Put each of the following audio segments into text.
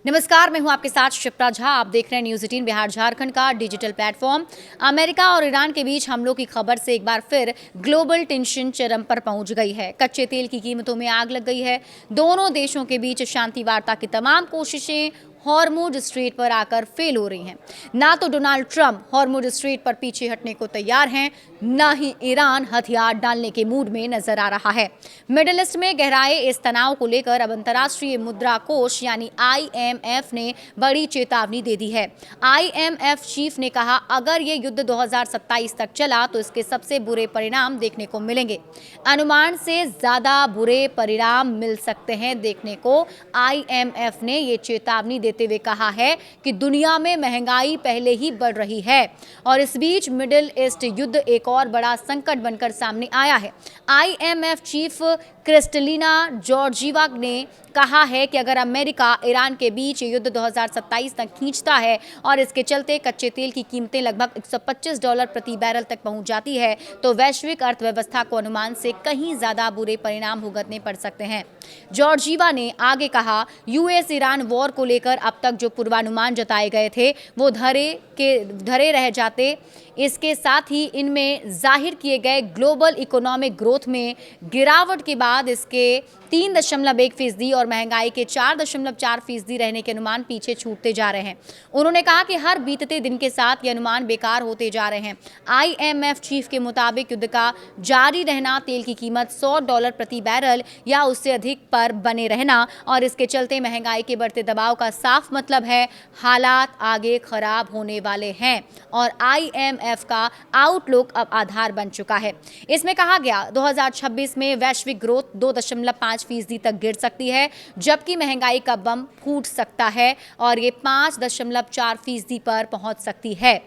नमस्कार, मैं हूं आपके साथ शिप्रा झा। आप देख रहे हैं न्यूज़ 18 बिहार झारखंड का डिजिटल प्लेटफॉर्म। अमेरिका और ईरान के बीच हमलों की खबर से एक बार फिर ग्लोबल टेंशन चरम पर पहुंच गई है। कच्चे तेल की कीमतों में आग लग गई है। दोनों देशों के बीच शांति वार्ता की तमाम कोशिशें हॉर्मुज स्ट्रेट पर आकर फेल हो रही हैं। ना तो डोनाल्ड ट्रंप हॉर्मुज स्ट्रेट पर पीछे हटने को तैयार हैं, ना ही ईरान हथियार डालने के मूड में नजर आ रहा है। मिडिल ईस्ट में गहराए इस तनाव को लेकर अब अंतर्राष्ट्रीय मुद्रा कोष यानी IMF ने बड़ी चेतावनी दे दी है। IMF चीफ ने कहा, अगर ये युद्ध 2027 तक चला तो इसके सबसे बुरे परिणाम देखने को मिलेंगे। अनुमान से ज्यादा बुरे परिणाम मिल सकते हैं देखने को। IMF ने ये चेतावनी देते हुए कहा है कि दुनिया में महंगाई पहले ही बढ़ रही है और इस बीच मिडिल ईस्ट युद्ध एक और बड़ा संकट बनकर सामने आया है। IMF चीफ क्रिस्टलिना जॉर्जीवा ने कहा है कि अगर अमेरिका ईरान के बीच युद्ध 2027 तक खींचता है और इसके चलते कच्चे तेल की कीमतें लगभग $125 प्रति बैरल तक पहुंच जाती है तो वैश्विक अर्थव्यवस्था को अनुमान से कहीं ज्यादा बुरे परिणाम भुगतने पड़ सकते हैं। जॉर्जीवा ने आगे कहा, US ईरान वॉर को लेकर अब तक जो पूर्वानुमान जताए गए थे वो धरे रह जाते। इसके साथ ही इनमें जाहिर किए गए ग्लोबल इकोनॉमिक ग्रोथ में गिरावट के बाद इसके 3.1% और महंगाई के 4.4% रहने के अनुमान पीछे छूटते जा रहे हैं। उन्होंने कहा कि हर बीतते दिन के साथ ये अनुमान बेकार होते जा रहे हैं। IMF चीफ के मुताबिक युद्ध का जारी रहना, तेल की कीमत $100 प्रति बैरल या उससे अधिक पर बने रहना और इसके चलते महंगाई के बढ़ते दबाव का साफ मतलब है हालात आगे खराब होने वाले हैं और IMF का आउटलुक अब आधार बन चुका है। इसमें कहा गया 2026 में वैश्विक ग्रोथ 2.5% तक गिर सकती है, जबकि महंगाई का बम फूट सकता है और ये 5.4% पर पहुंच सकती है।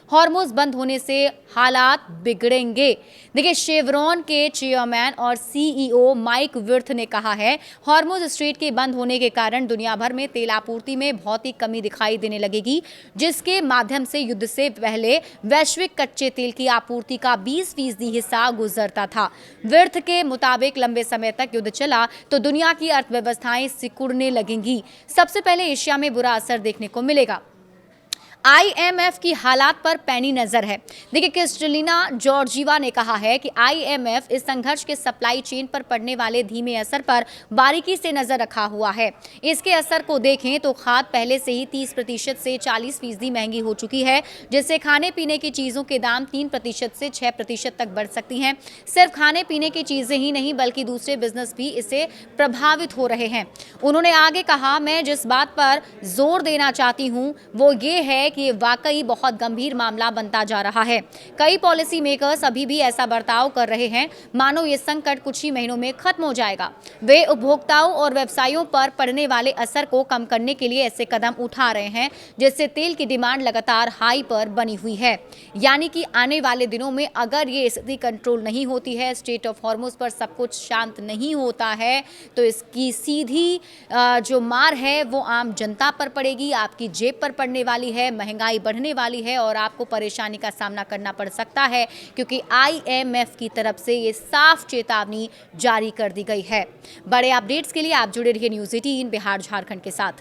हॉर्मुज बंद होने से हालात बिगड़ेंगे। देखिए, शेवरॉन के चेयरमैन और CEO माइक विर्थ ने कहा है, हॉर्मुज स्ट्रेट के बंद होने के कारण दुनिया भर में तेल आपूर्ति में बहुत ही कमी दिखाई देने लगेगी, जिसके माध्यम से युद्ध से पहले वैश्विक कच्चे तेल की आपूर्ति का 20% हिस्सा गुजरता था। विर्थ के मुताबिक लंबे समय तक युद्ध चला तो दुनिया की अर्थव्यवस्थाएं सिकुड़ने लगेंगी। सबसे पहले एशिया में बुरा असर देखने को मिलेगा। IMF की हालात पर पैनी नजर है। देखिए, क्रिस्टलिना जॉर्जीवा ने कहा है कि IMF इस संघर्ष के सप्लाई चेन पर पड़ने वाले धीमे असर पर बारीकी से नजर रखा हुआ है। इसके असर को देखें तो खाद पहले से ही 30% से 40% महंगी हो चुकी है, जिससे खाने पीने की चीजों के दाम 3% से 6% तक बढ़ सकती हैं। सिर्फ खाने पीने की चीजें ही नहीं बल्कि दूसरे बिजनेस भी इससे प्रभावित हो रहे हैं। उन्होंने आगे कहा, मैं जिस बात पर जोर देना चाहती हूँ वो ये है कि ये वाकई बहुत गंभीर मामला बनता जा रहा है। कई पॉलिसी मेकर्स अभी भी ऐसा बर्ताव कर रहे हैं मानो ये संकट कुछ ही महीनों में खत्म हो जाएगा। वे उपभोक्ताओं और व्यवसायों पर पड़ने वाले असर को कम करने के लिए ऐसे कदम उठा रहे हैं जिससे तेल की डिमांड लगातार हाई पर बनी हुई है। यानी कि आने वाले दिनों में अगर ये स्थिति कंट्रोल नहीं होती है, स्ट्रेट ऑफ हॉर्मुज पर सब कुछ शांत नहीं होता है, तो इसकी सीधी जो मार है वो आम जनता पर पड़ेगी, आपकी जेब पर पड़ने वाली है, महंगाई बढ़ने वाली है और आपको परेशानी का सामना करना पड़ सकता है, क्योंकि IMF की तरफ से ये साफ चेतावनी जारी कर दी गई है। बड़े अपडेट्स के लिए आप जुड़े रहिए न्यूज़ 18 बिहार झारखंड के साथ।